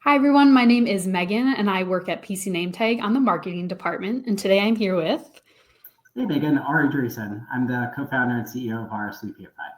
Hi, everyone. My name is Meaghan, and I work at PC Nametag on the marketing department. And today I'm here with... Hey, Meaghan, Ari Driessen. I'm the co-founder and CEO of RSVPify.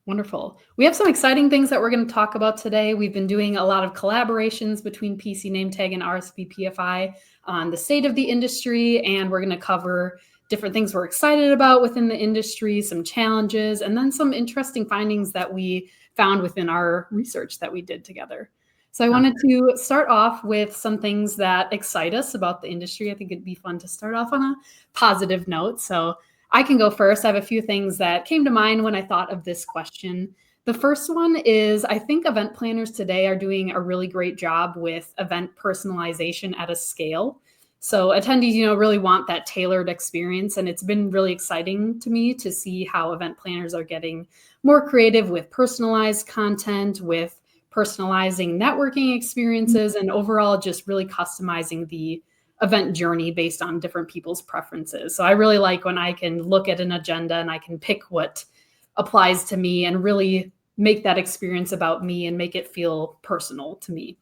Wonderful. We have some exciting things that we're going to talk about today. We've been doing a lot of collaborations between PC Nametag and RSVPify on the state of the industry, and we're going to cover different things we're excited about within the industry, some challenges, and then some interesting findings that we found within our research that we did together. So I wanted to start off with some things that excite us about the industry. I think it'd be fun to start off on a positive note. So I can go first. I have a few things that came to mind when I thought of this question. The first one is I think event planners today are doing a really great job with event personalization at a scale. So attendees, really want that tailored experience. And it's been really exciting to me to see how event planners are getting more creative with personalized content, with personalizing networking experiences, and overall just really customizing the event journey based on different people's preferences. So I really like when I can look at an agenda and I can pick what applies to me and really make that experience about me and make it feel personal to me.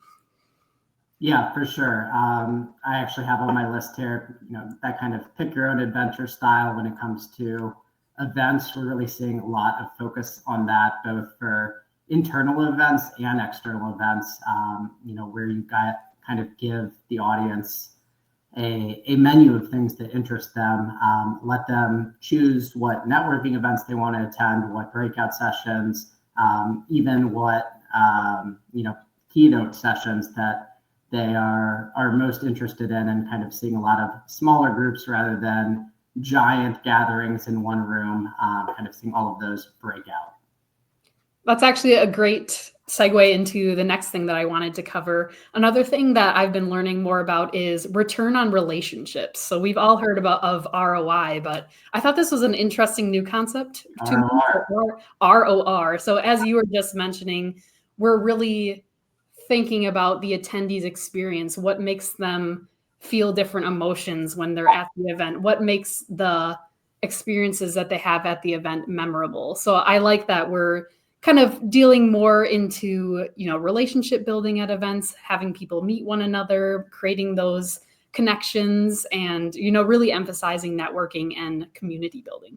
Yeah, for sure. I actually have on my list here, that kind of pick your own adventure style when it comes to events. We're really seeing a lot of focus on that, both for internal events and external events, where you kind of give the audience a menu of things that interest them, let them choose what networking events they want to attend, what breakout sessions, even what keynote sessions that they are most interested in, and kind of seeing a lot of smaller groups rather than giant gatherings in one room, kind of seeing all of those break out. That's actually a great segue into the next thing that I wanted to cover. Another thing that I've been learning more about is return on relationships. So we've all heard of ROI, but I thought this was an interesting new concept. ROR. So as you were just mentioning, we're really thinking about the attendees' experience, what makes them feel different emotions when they're at the event, what makes the experiences that they have at the event memorable. So I like that we're kind of dealing more into, relationship building at events, having people meet one another, creating those connections, and, really emphasizing networking and community building.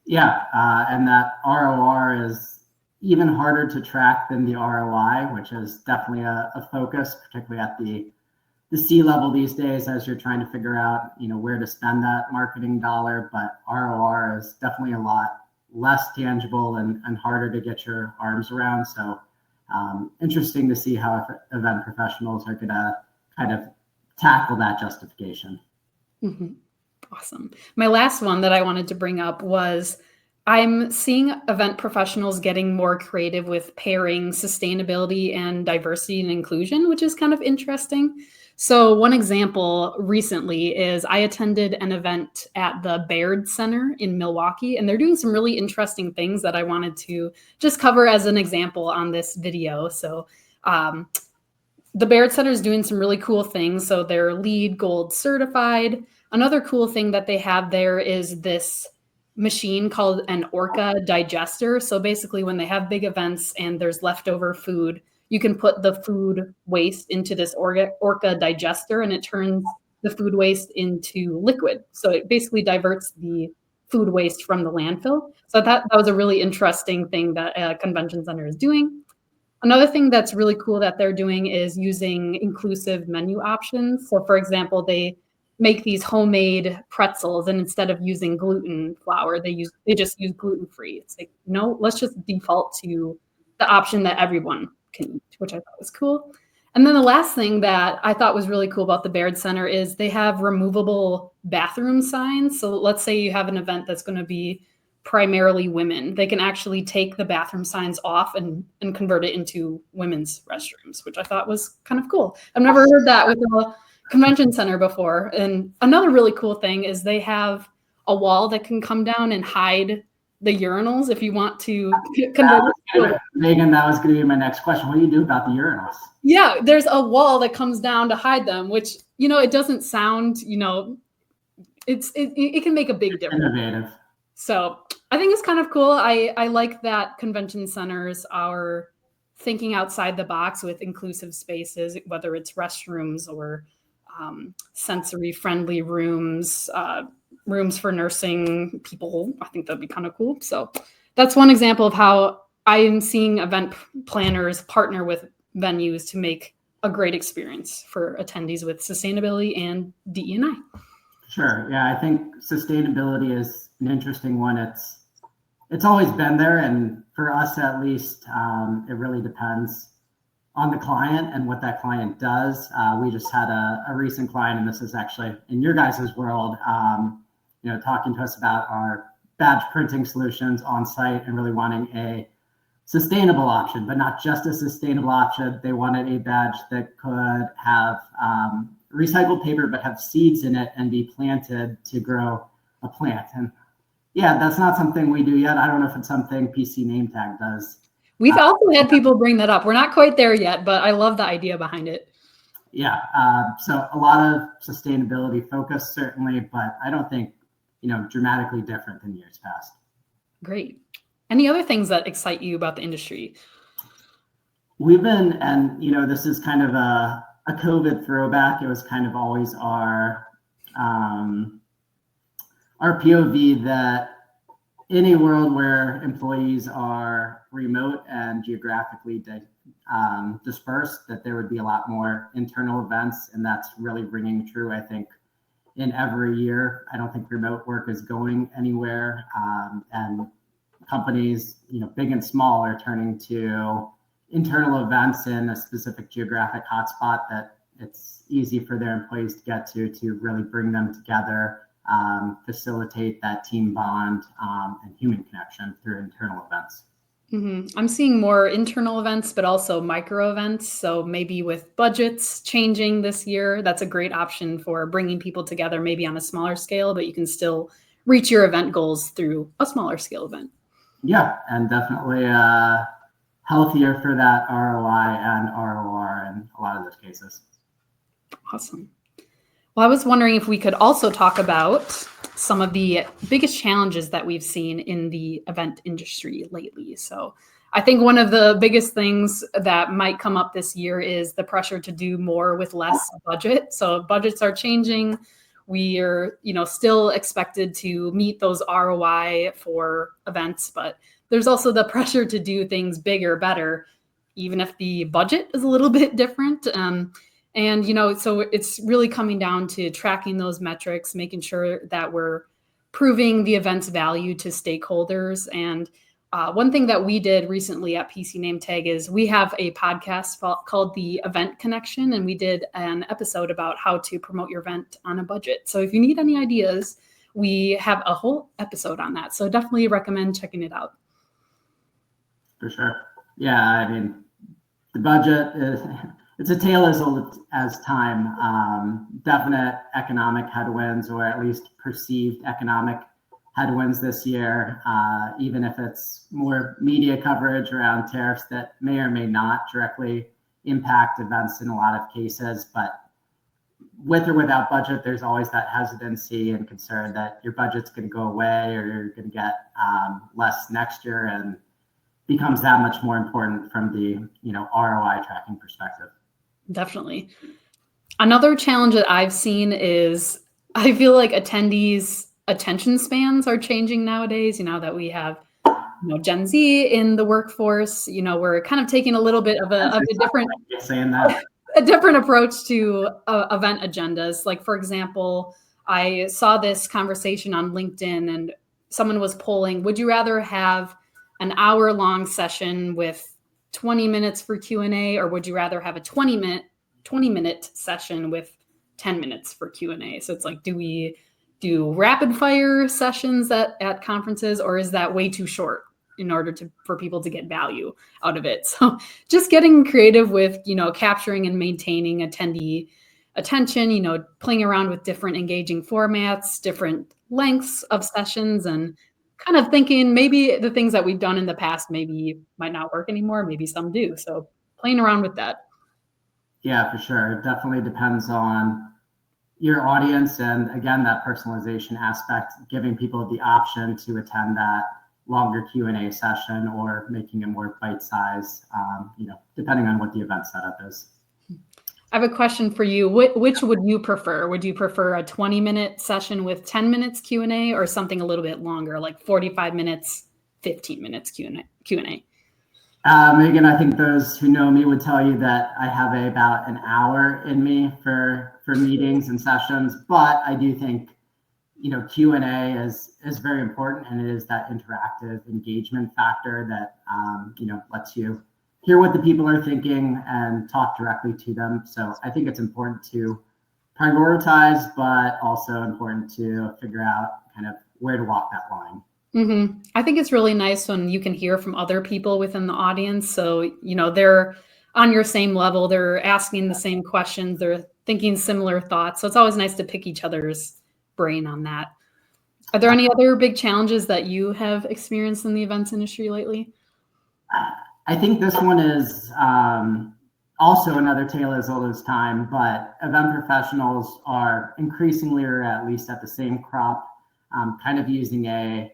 Yeah, and that ROR is even harder to track than the ROI, which is definitely a focus, particularly at the C-level these days, as you're trying to figure out, where to spend that marketing dollar. But ROR is definitely a lot less tangible and harder to get your arms around. So interesting to see how event professionals are going to kind of tackle that justification. Mm-hmm. Awesome. My last one that I wanted to bring up was I'm seeing event professionals getting more creative with pairing sustainability and diversity and inclusion, which is kind of interesting. So one example recently is I attended an event at the Baird Center in Milwaukee, and they're doing some really interesting things that I wanted to just cover as an example on this video. So the Baird Center is doing some really cool things. So they're LEED Gold certified. Another cool thing that they have there is this machine called an Orca digester. So basically when they have big events and there's leftover food, you can put the food waste into this Orca digester, and it turns the food waste into liquid. So it basically diverts the food waste from the landfill. So that was a really interesting thing that a convention center is doing. Another thing that's really cool that they're doing is using inclusive menu options. So for example, they make these homemade pretzels, and instead of using gluten flour, they just use gluten-free. It's like, no, let's just default to the option that everyone can eat, which I thought was cool. And then the last thing that I thought was really cool about the Baird Center is they have removable bathroom signs. So let's say you have an event that's going to be primarily women. They can actually take the bathroom signs off and convert it into women's restrooms, which I thought was kind of cool. I've never heard that with a convention center before. And another really cool thing is they have a wall that can come down and hide the urinals if you want to convert it. Meaghan, that was going to be my next question. What do you do about the urinals? Yeah, there's a wall that comes down to hide them, which, it doesn't sound, it can make a big difference. Innovative. So I think it's kind of cool. I like that convention centers are thinking outside the box with inclusive spaces, whether it's restrooms or sensory friendly rooms, rooms for nursing people. I think that'd be kind of cool. So that's one example of how I am seeing event planners partner with venues to make a great experience for attendees with sustainability and DE&I. Sure. Yeah, I think sustainability is an interesting one. It's always been there, and for us at least, it really depends on the client and what that client does. We just had a recent client, and this is actually in your guys' world, talking to us about our badge printing solutions on site and really wanting a sustainable option, but not just a sustainable option. They wanted a badge that could have recycled paper, but have seeds in it and be planted to grow a plant. And yeah, that's not something we do yet. I don't know if it's something PC Nametag does. We've also had people bring that up. We're not quite there yet, but I love the idea behind it. Yeah, so a lot of sustainability focus, certainly, but I don't think, dramatically different than years past. Great. Any other things that excite you about the industry? We've been, and this is kind of a COVID throwback. It was kind of always our POV that in a world where employees are remote and geographically dispersed, that there would be a lot more internal events, and that's really ringing true, I think, in every year. I don't think remote work is going anywhere, and companies, big and small, are turning to internal events in a specific geographic hotspot that it's easy for their employees to get to really bring them together, facilitate that team bond and human connection through internal events. Mm-hmm. I'm seeing more internal events, but also micro events. So maybe with budgets changing this year, that's a great option for bringing people together, maybe on a smaller scale, but you can still reach your event goals through a smaller scale event. Yeah, and definitely healthier for that ROI and ROR in a lot of those cases. Awesome. Well, I was wondering if we could also talk about some of the biggest challenges that we've seen in the event industry lately. So I think one of the biggest things that might come up this year is the pressure to do more with less budget. So budgets are changing. We are, still expected to meet those ROI for events, but there's also the pressure to do things bigger, better, even if the budget is a little bit different. And, so it's really coming down to tracking those metrics, making sure that we're proving the event's value to stakeholders. And one thing that we did recently at PC Nametag is we have a podcast called The Event Connection, and we did an episode about how to promote your event on a budget. So if you need any ideas, we have a whole episode on that. So definitely recommend checking it out. For sure. Yeah, I mean, the budget it's a tale as old as time. Definite economic headwinds, or at least perceived economic headwinds this year, even if it's more media coverage around tariffs that may or may not directly impact events in a lot of cases. But with or without budget, there's always that hesitancy and concern that your budget's going to go away or you're going to get less next year, and becomes that much more important from the ROI tracking perspective. Definitely. Another challenge that I've seen is I feel like attendees' attention spans are changing nowadays. That we have Gen Z in the workforce. We're kind of taking a little bit of a different approach to event agendas. Like, for example, I saw this conversation on LinkedIn, and someone was polling, would you rather have an hour-long session with 20 minutes for Q&A, or would you rather have a 20-minute session with 10 minutes for Q&A? So it's like, do we do rapid fire sessions at conferences, or is that way too short in order for people to get value out of it? So just getting creative with, capturing and maintaining attendee attention, playing around with different engaging formats, different lengths of sessions, and kind of thinking maybe the things that we've done in the past maybe might not work anymore. Maybe some do. So playing around with that. Yeah, for sure. It definitely depends on your audience. And again, that personalization aspect, giving people the option to attend that longer Q&A session or making it more bite-sized, depending on what the event setup is. I have a question for you. Which would you prefer? Would you prefer a 20-minute session with 10 minutes Q&A or something a little bit longer, like 45 minutes, 15 minutes Q&A? Meaghan, I think those who know me would tell you that I have about an hour in me for meetings and sessions, but I do think Q&A is very important, and it is that interactive engagement factor that lets you hear what the people are thinking and talk directly to them. So I think it's important to prioritize, but also important to figure out kind of where to walk that line. Mm-hmm. I think it's really nice when you can hear from other people within the audience. So, they're on your same level, they're asking the same questions, they're thinking similar thoughts. So it's always nice to pick each other's brain on that. Are there any other big challenges that you have experienced in the events industry lately? I think this one is also another tale as old as time, but event professionals are increasingly, or at least at the same crop, kind of using a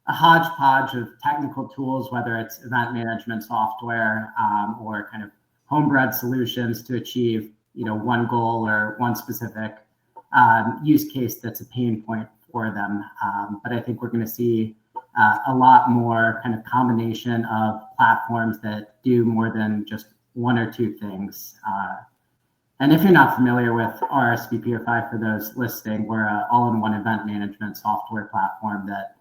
hodgepodge of technical tools, whether it's event management software or kind of homebred solutions to achieve, one goal or one specific use case that's a pain point for them. But I think we're going to see a lot more kind of combination of platforms that do more than just one or two things. And if you're not familiar with RSVPify, for those listening, we're an all-in-one event management software platform that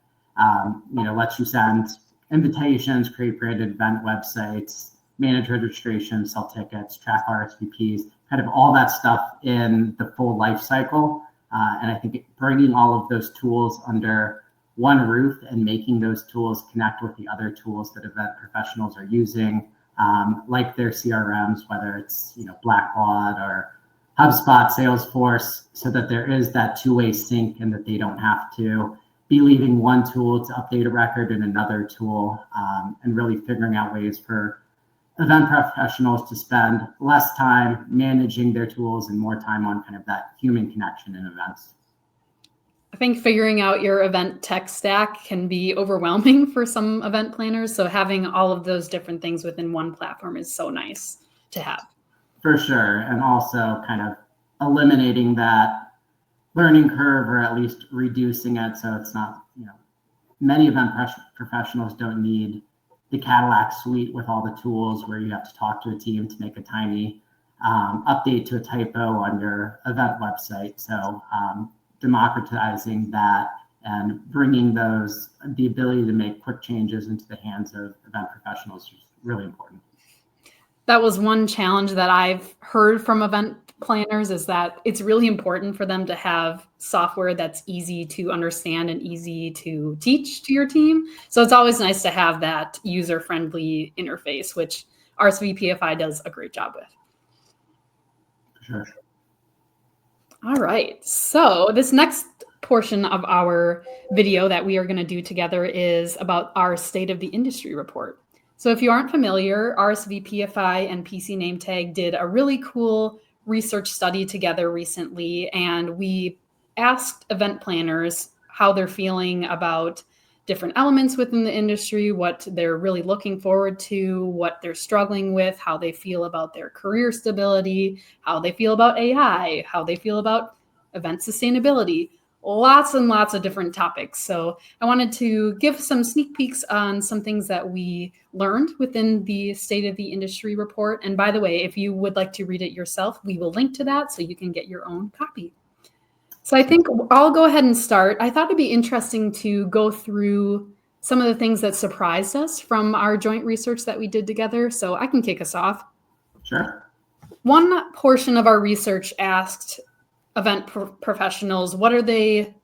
lets you send invitations, create branded event websites, manage registration, sell tickets, track RSVPs, kind of all that stuff in the full life cycle. And I think bringing all of those tools under one roof and making those tools connect with the other tools that event professionals are using, like their CRMs, whether it's Blackbaud or HubSpot, Salesforce, so that there is that two-way sync and that they don't have to be leaving one tool to update a record in another tool, and really figuring out ways for event professionals to spend less time managing their tools and more time on kind of that human connection in events. I think figuring out your event tech stack can be overwhelming for some event planners. So having all of those different things within one platform is so nice to have. For sure. And also kind of eliminating that learning curve, or at least reducing it. So it's not, many event professionals don't need the Cadillac suite with all the tools where you have to talk to a team to make a tiny update to a typo on your event website. So democratizing that and bringing the ability to make quick changes into the hands of event professionals is really important. That was one challenge that I've heard from event planners, is that it's really important for them to have software that's easy to understand and easy to teach to your team. So it's always nice to have that user-friendly interface, which RSVPify does a great job with. Sure. All right. So this next portion of our video that we are going to do together is about our State of the Industry report. So if you aren't familiar, RSVPify and PC Nametag did a really cool research study together recently, and we asked event planners how they're feeling about different elements within the industry, what they're really looking forward to, what they're struggling with, how they feel about their career stability, how they feel about AI, how they feel about event sustainability, lots and lots of different topics. So I wanted to give some sneak peeks on some things that we learned within the State of the Industry report. And by the way, if you would like to read it yourself, we will link to that so you can get your own copy. So I think I'll go ahead and start. I thought it'd be interesting to go through some of the things that surprised us from our joint research that we did together. So I can kick us off. Sure. One portion of our research asked event professionals, what are they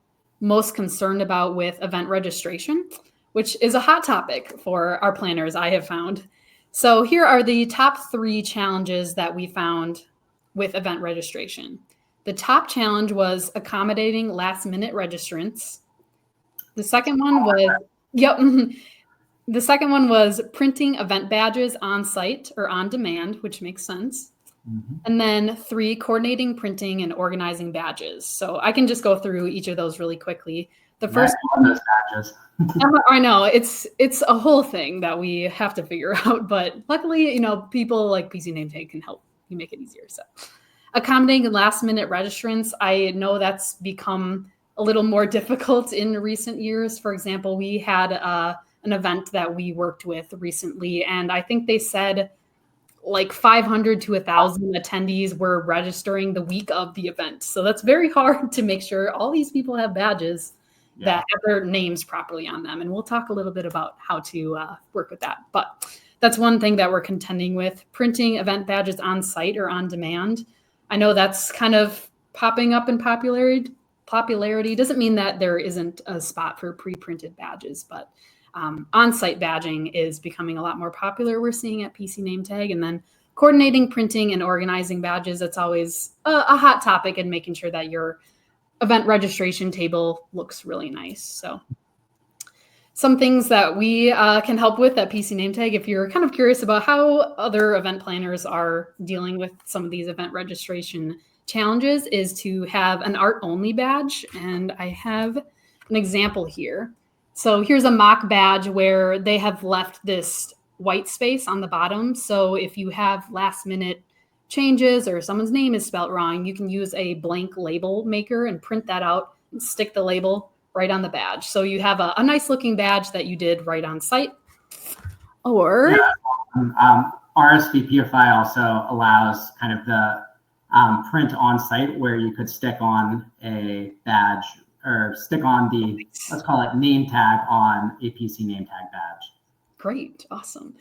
most concerned about with event registration, which is a hot topic for our planners, I have found. So here are the top 3 challenges that we found with event registration. The top challenge was accommodating last-minute registrants. The second one was printing event badges on site or on demand, which makes sense. Mm-hmm. And then 3, coordinating printing and organizing badges. So I can just go through each of those really quickly. The first one of those badges. I know it's a whole thing that we have to figure out, but luckily, people like PC Name Tag can help you make it easier. So accommodating last minute registrants, I know that's become a little more difficult in recent years. For example, we had an event that we worked with recently, and I think they said like 500 to 1,000 attendees were registering the week of the event. So that's very hard to make sure all these people have badges that have their names properly on them. And we'll talk a little bit about how to work with that. But that's one thing that we're contending with. Printing event badges on site or on demand. I know that's kind of popping up in popularity. Doesn't mean that there isn't a spot for pre-printed badges, but on-site badging is becoming a lot more popular. We're seeing at PC Name Tag, and then coordinating printing and organizing badges. That's always a hot topic, and making sure that your event registration table looks really nice. So some things that we can help with at PC Name Tag, if you're kind of curious about how other event planners are dealing with some of these event registration challenges, is to have an art-only badge. And I have an example here. So here's a mock badge where they have left this white space on the bottom. So if you have last minute changes or someone's name is spelled wrong, you can use a blank label maker and print that out and stick the label right on the badge. So you have a nice looking badge that you did right on site. Or RSVPify also allows kind of the print on site where you could stick on a badge or stick on the, let's call it name tag on a PC Name Tag badge. Great, awesome.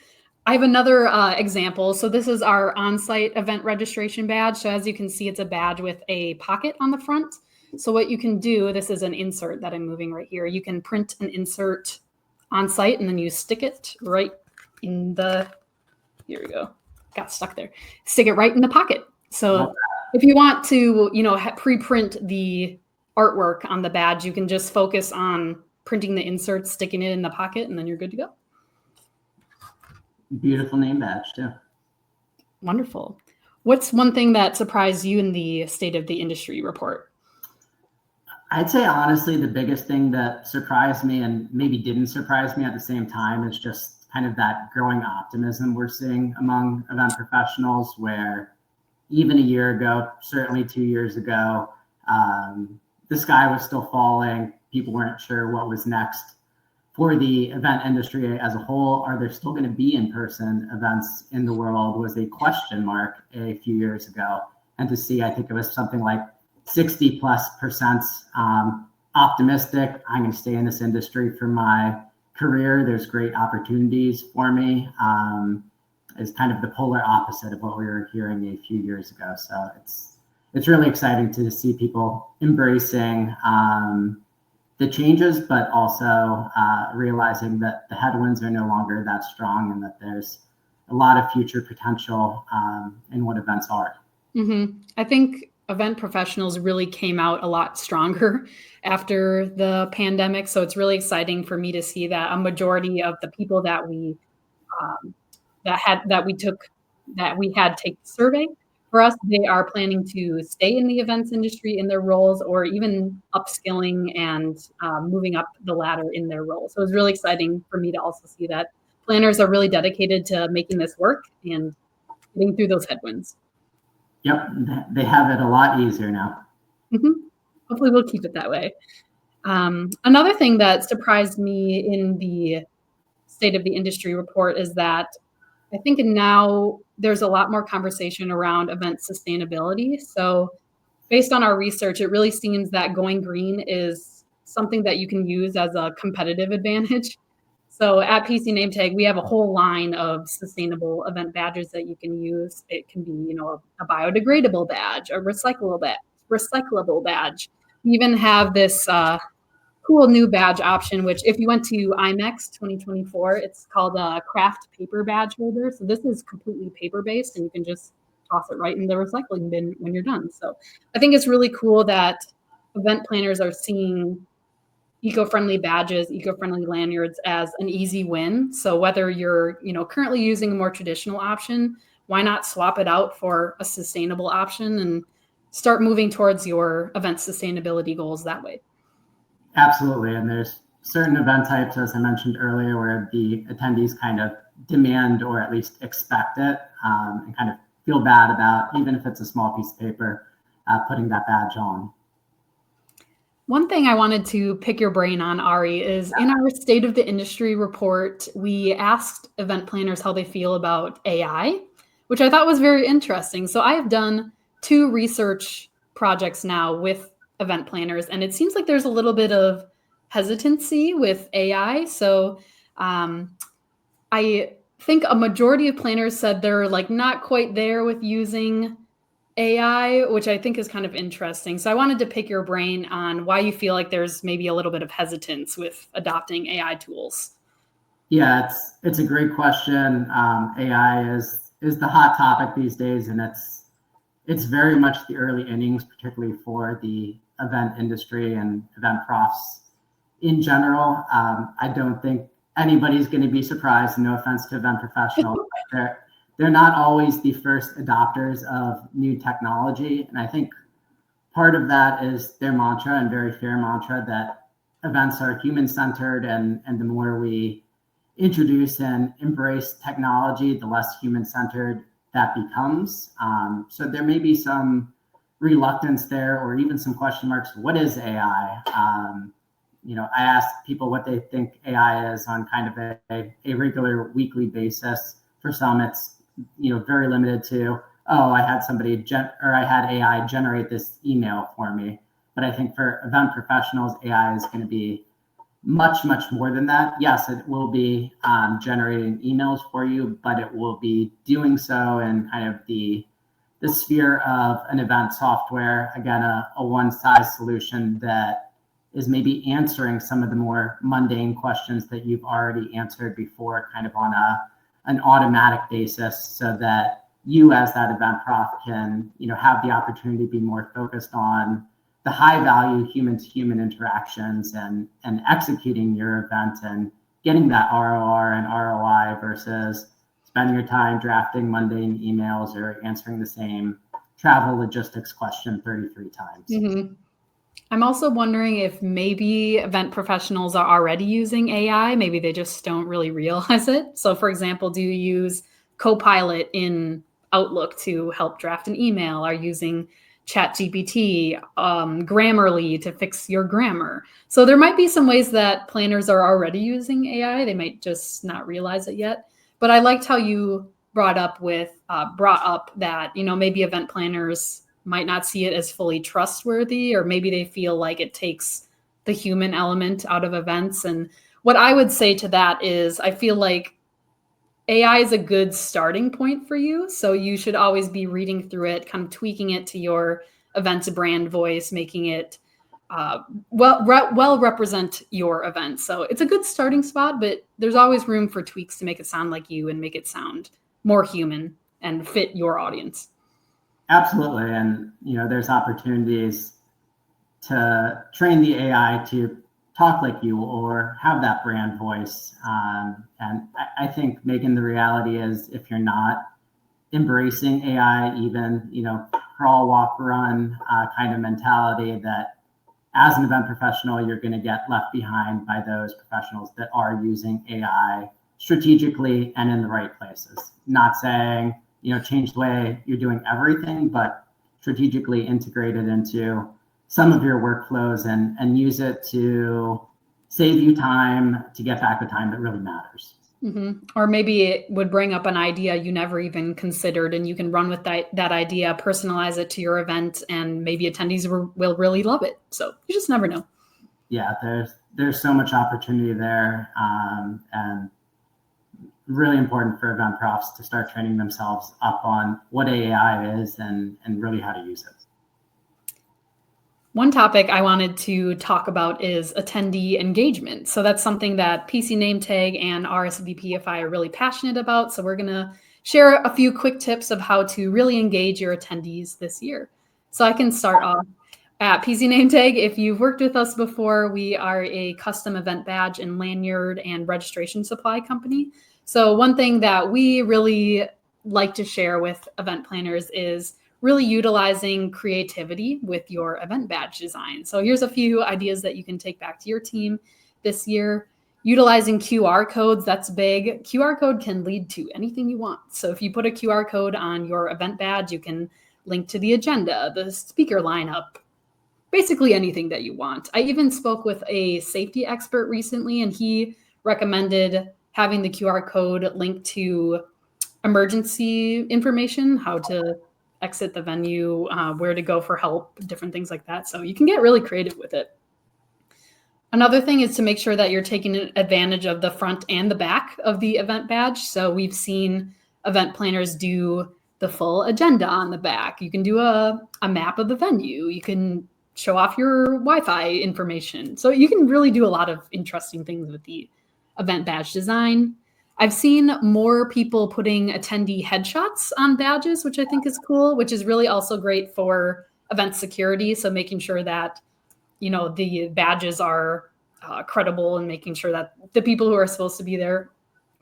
I have another example. So this is our on-site event registration badge. So as you can see, it's a badge with a pocket on the front. So what you can do, this is an insert that I'm moving right here. You can print an insert on site and then you stick it right in the, here we go, got stuck there. Stick it right in the pocket. So if you want to, pre-print the artwork on the badge, you can just focus on printing the insert, sticking it in the pocket, and then you're good to go. Beautiful name badge too. Wonderful. What's one thing that surprised you in the State of the Industry report? I'd say honestly, the biggest thing that surprised me and maybe didn't surprise me at the same time is just kind of that growing optimism we're seeing among event professionals, where even a year ago, certainly 2 years ago, the sky was still falling. People weren't sure what was next for the event industry as a whole. Are there still going to be in-person events in the world was a question mark a few years ago. And to see, I think it was something like 60+% optimistic. I'm going to stay in this industry for my career. There's great opportunities for me. Is kind of the polar opposite of what we were hearing a few years ago. So it's really exciting to see people embracing the changes, but also realizing that the headwinds are no longer that strong and that there's a lot of future potential in what events are. Mm-hmm. I think event professionals really came out a lot stronger after the pandemic. So it's really exciting for me to see that a majority of the people that we had take the survey, for us, they are planning to stay in the events industry in their roles, or even upskilling and moving up the ladder in their role. So it's really exciting for me to also see that planners are really dedicated to making this work and getting through those headwinds. Yep, they have it a lot easier now. Mm-hmm. Hopefully we'll keep it that way. Another thing that surprised me in the State of the Industry report is that I think now there's a lot more conversation around event sustainability. So based on our research, it really seems that going green is something that you can use as a competitive advantage. So at PC Name Tag, we have a whole line of sustainable event badges that you can use. It can be, a biodegradable badge, a recyclable badge. We even have this cool new badge option, which if you went to IMEX 2024, it's called a craft paper badge holder. So this is completely paper-based, and you can just toss it right in the recycling bin when you're done. So I think it's really cool that event planners are seeing eco-friendly badges, eco-friendly lanyards as an easy win. So whether you're, currently using a more traditional option, why not swap it out for a sustainable option and start moving towards your event sustainability goals that way? Absolutely. And there's certain event types, as I mentioned earlier, where the attendees kind of demand or at least expect it, and kind of feel bad about, even if it's a small piece of paper, putting that badge on. One thing I wanted to pick your brain on, Ari, is in our State of the Industry report, we asked event planners how they feel about AI, which I thought was very interesting. So I have done 2 research projects now with event planners, and it seems like there's a little bit of hesitancy with AI. So I think a majority of planners said they're like not quite there with using AI, which I think is kind of interesting. So I wanted to pick your brain on why you feel like there's maybe a little bit of hesitance with adopting AI tools. Yeah, it's a great question. AI is the hot topic these days, and it's very much the early innings, particularly for the event industry and event profs in general. I don't think anybody's going to be surprised. No offense to event professionals, they're not always the first adopters of new technology, and I think part of that is their mantra, and very fair mantra, that events are human-centered, and the more we introduce and embrace technology, the less human-centered that becomes. So there may be some reluctance there, or even some question marks. What is AI? I ask people what they think AI is on kind of a regular weekly basis. For some, it's very limited to, oh, I had I had AI generate this email for me. But I think for event professionals, AI is going to be much, much more than that. Yes, it will be generating emails for you, but it will be doing so in kind of the sphere of an event software. Again, a one-size solution that is maybe answering some of the more mundane questions that you've already answered before, kind of on an automatic basis, so that you as that event prof can have the opportunity to be more focused on the high value human to human interactions and executing your event and getting that ROR and ROI versus spending your time drafting mundane emails or answering the same travel logistics question 33 times. Mm-hmm. I'm also wondering if maybe event professionals are already using AI. Maybe they just don't really realize it. So for example, do you use Copilot in Outlook to help draft an email? Are you using ChatGPT, Grammarly to fix your grammar? So there might be some ways that planners are already using AI. They might just not realize it yet. But I liked how you brought up that, maybe event planners might not see it as fully trustworthy, or maybe they feel like it takes the human element out of events. And what I would say to that is I feel like AI is a good starting point for you. So you should always be reading through it, kind of tweaking it to your event's brand voice, making it well represent your event. So it's a good starting spot, but there's always room for tweaks to make it sound like you and make it sound more human and fit your audience. Absolutely. And, there's opportunities to train the AI to talk like you or have that brand voice. And I think, Meaghan, the reality is if you're not embracing AI, even, crawl, walk, run kind of mentality, that as an event professional, you're going to get left behind by those professionals that are using AI strategically and in the right places. Not saying, change the way you're doing everything, but strategically integrate it into some of your workflows and use it to save you time, to get back the time that really matters. Mm-hmm. Or maybe it would bring up an idea you never even considered, and you can run with that idea, personalize it to your event, and maybe attendees will really love it. So you just never know. Yeah, there's so much opportunity there, and really important for event profs to start training themselves up on what AI is and really how to use it. One topic I wanted to talk about is attendee engagement. So that's something that PC Nametag and RSVPify are really passionate about. So we're going to share a few quick tips of how to really engage your attendees this year. So I can start off. At PC Nametag, if you've worked with us before, we are a custom event badge and lanyard and registration supply company. So one thing that we really like to share with event planners is really utilizing creativity with your event badge design. So here's a few ideas that you can take back to your team this year. Utilizing QR codes, that's big. QR code can lead to anything you want. So if you put a QR code on your event badge, you can link to the agenda, the speaker lineup, basically anything that you want. I even spoke with a safety expert recently, and he recommended having the QR code linked to emergency information, how to exit the venue, where to go for help, different things like that. So you can get really creative with it. Another thing is to make sure that you're taking advantage of the front and the back of the event badge. So we've seen event planners do the full agenda on the back. You can do a map of the venue. You can show off your Wi-Fi information. So you can really do a lot of interesting things with the event badge design. I've seen more people putting attendee headshots on badges, which I think is cool, which is really also great for event security. So making sure that, you know, the badges are credible and making sure that the people who are supposed to be there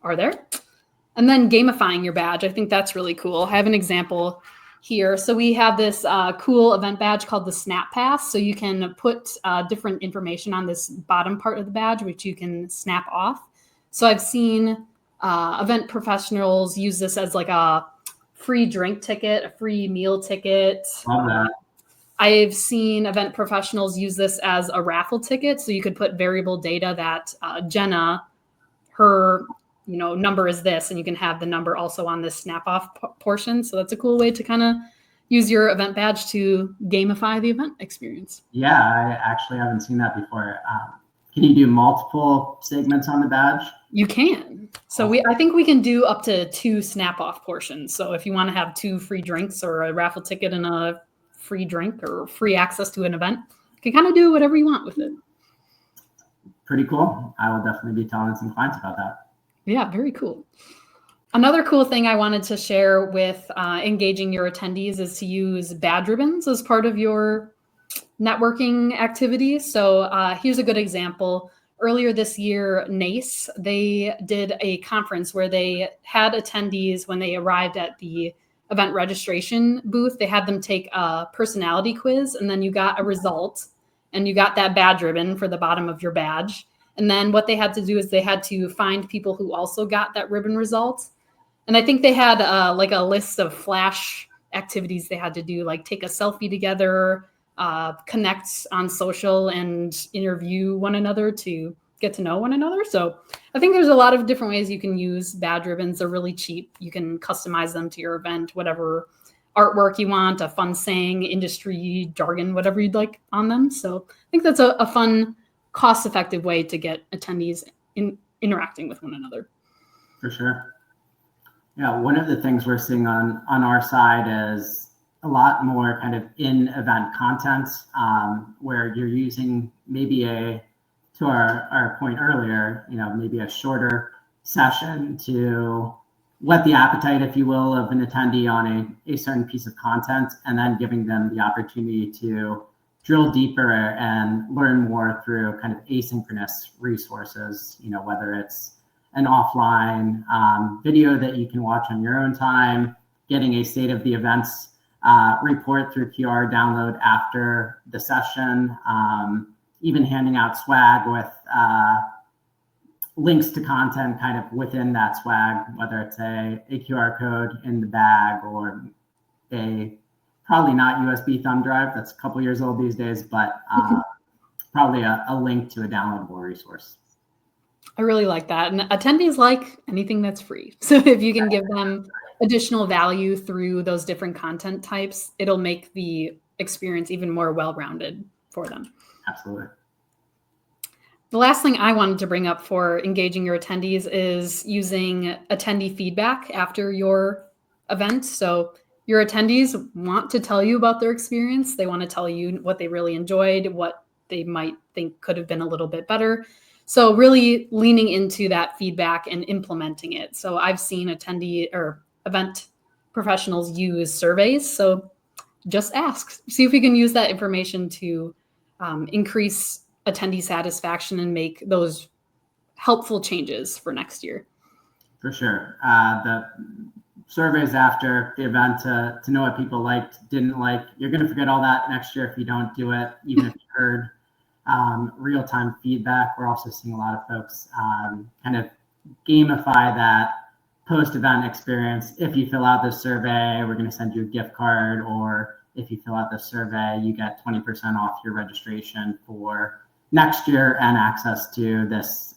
are there. And then gamifying your badge. I think that's really cool. I have an example here. So we have this cool event badge called the Snap Pass. So you can put different information on this bottom part of the badge, which you can snap off. So I've seen event professionals use this as like a free drink ticket, a free meal ticket. Love that. I've seen event professionals use this as a raffle ticket. So you could put variable data that Jenna, her number is this, and you can have the number also on this snap off portion. So that's a cool way to kind of use your event badge to gamify the event experience. Yeah, I actually haven't seen that before. Can you do multiple segments on the badge? You can. So I think we can do up to 2 snap off portions. So if you want to have 2 free drinks or a raffle ticket and a free drink or free access to an event, you can kind of do whatever you want with it. Pretty cool. I will definitely be telling some clients about that. Yeah, very cool. Another cool thing I wanted to share with engaging your attendees is to use badge ribbons as part of your networking activities. So here's a good example. Earlier this year, NACE, they did a conference where they had attendees, when they arrived at the event registration booth, they had them take a personality quiz, and then you got a result, and you got that badge ribbon for the bottom of your badge. And then what they had to do is they had to find people who also got that ribbon result. And I think they had like a list of flash activities they had to do, like take a selfie together, connect on social, and interview one another to get to know one another. So I think there's a lot of different ways you can use badge ribbons. They're really cheap. You can customize them to your event, whatever artwork you want, a fun saying, industry jargon, whatever you'd like on them. So I think that's a fun, cost-effective way to get attendees interacting with one another. For sure. Yeah, one of the things we're seeing on our side is a lot more kind of in-event content, where you're using maybe to our point earlier, maybe a shorter session to whet the appetite, if you will, of an attendee on a certain piece of content, and then giving them the opportunity to drill deeper and learn more through kind of asynchronous resources, whether it's an offline video that you can watch on your own time, getting a state of the events report through QR download after the session, even handing out swag with links to content kind of within that swag, whether it's a QR code in the bag or a probably not USB thumb drive. That's a couple years old these days, but probably a link to a downloadable resource. I really like that. And attendees like anything that's free. So if you can give them additional value through those different content types, it'll make the experience even more well-rounded for them. Absolutely. The last thing I wanted to bring up for engaging your attendees is using attendee feedback after your event. So your attendees want to tell you about their experience. They want to tell you what they really enjoyed, what they might think could have been a little bit better. So really leaning into that feedback and implementing it. So I've seen attendee or event professionals use surveys. So just ask, see if we can use that information to increase attendee satisfaction and make those helpful changes for next year. For sure. surveys after the event to know what people liked, didn't like. You're going to forget all that next year if you don't do it, even if you heard real-time feedback. We're also seeing a lot of folks kind of gamify that post-event experience. If you fill out this survey, we're going to send you a gift card, or if you fill out this survey, you get 20% off your registration for next year and access to this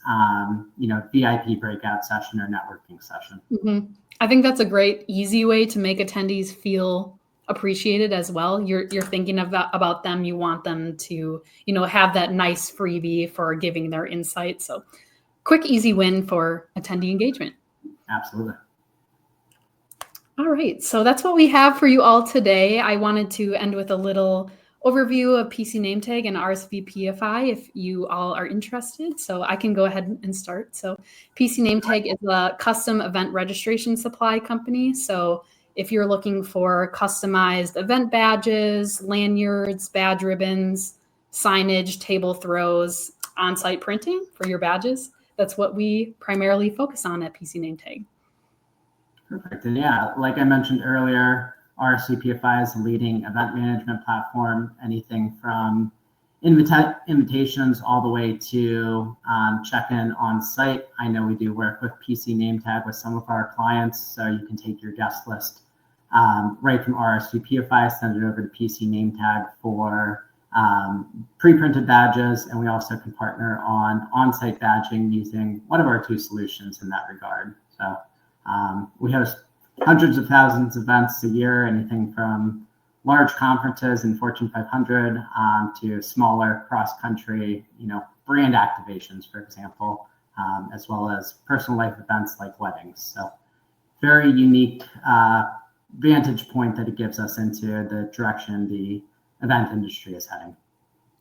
VIP breakout session or networking session. Mm-hmm. I think that's a great, easy way to make attendees feel appreciated as well. You're thinking about them. You want them to, have that nice freebie for giving their insight. So quick, easy win for attendee engagement. Absolutely. All right. So that's what we have for you all today. I wanted to end with a little overview of PC Nametag and RSVPify if you all are interested. So I can go ahead and start. So PC Nametag is a custom event registration supply company. So if you're looking for customized event badges, lanyards, badge ribbons, signage, table throws, on-site printing for your badges, that's what we primarily focus on at PC Nametag. Perfect. And yeah, like I mentioned earlier, RSVPify is a leading event management platform, anything from invitations all the way to check-in on site. I know we do work with PC Nametag with some of our clients, so you can take your guest list right from RSVPify, send it over to PC Nametag for pre-printed badges, and we also can partner on-site badging using one of our two solutions in that regard. So we host hundreds of thousands of events a year, anything from large conferences in Fortune 500 to smaller cross-country, brand activations, for example, as well as personal life events like weddings. So very unique vantage point that it gives us into the direction the event industry is heading.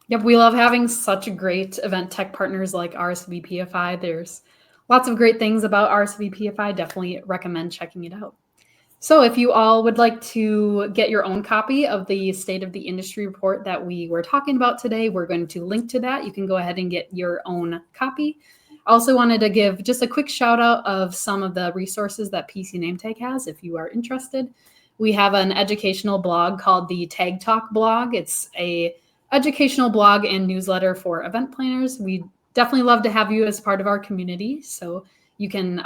Yep, we love having such great event tech partners like RSVPify. There's lots of great things about RSVPify. Definitely recommend checking it out. So if you all would like to get your own copy of the State of the Industry report that we were talking about today, we're going to link to that. You can go ahead and get your own copy. I also wanted to give just a quick shout out of some of the resources that PC Nametag has if you are interested. We have an educational blog called the Tag Talk blog. It's a educational blog and newsletter for event planners. We definitely love to have you as part of our community. So you can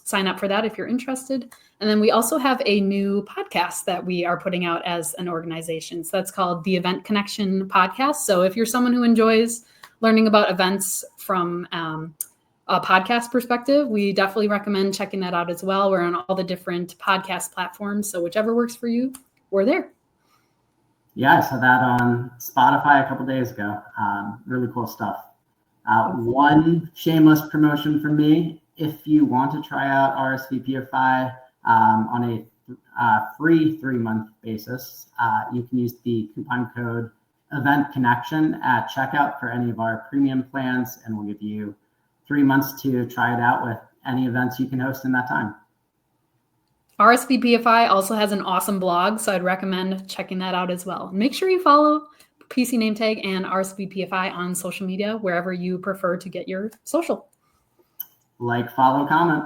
sign up for that if you're interested. And then we also have a new podcast that we are putting out as an organization. So that's called the Event Connection Podcast. So if you're someone who enjoys learning about events from a podcast perspective, we definitely recommend checking that out as well. We're on all the different podcast platforms. So whichever works for you, we're there. Yeah, I saw that on Spotify a couple days ago. Really cool stuff. One shameless promotion from me. If you want to try out RSVPify on a free 3-month basis, you can use the coupon code Event Connection at checkout for any of our premium plans, and we'll give you 3 months to try it out with any events you can host in that time. RSVPify also has an awesome blog, so I'd recommend checking that out as well. Make sure you follow PC Nametag and RSVPify on social media, wherever you prefer to get your social. Like, follow, comment.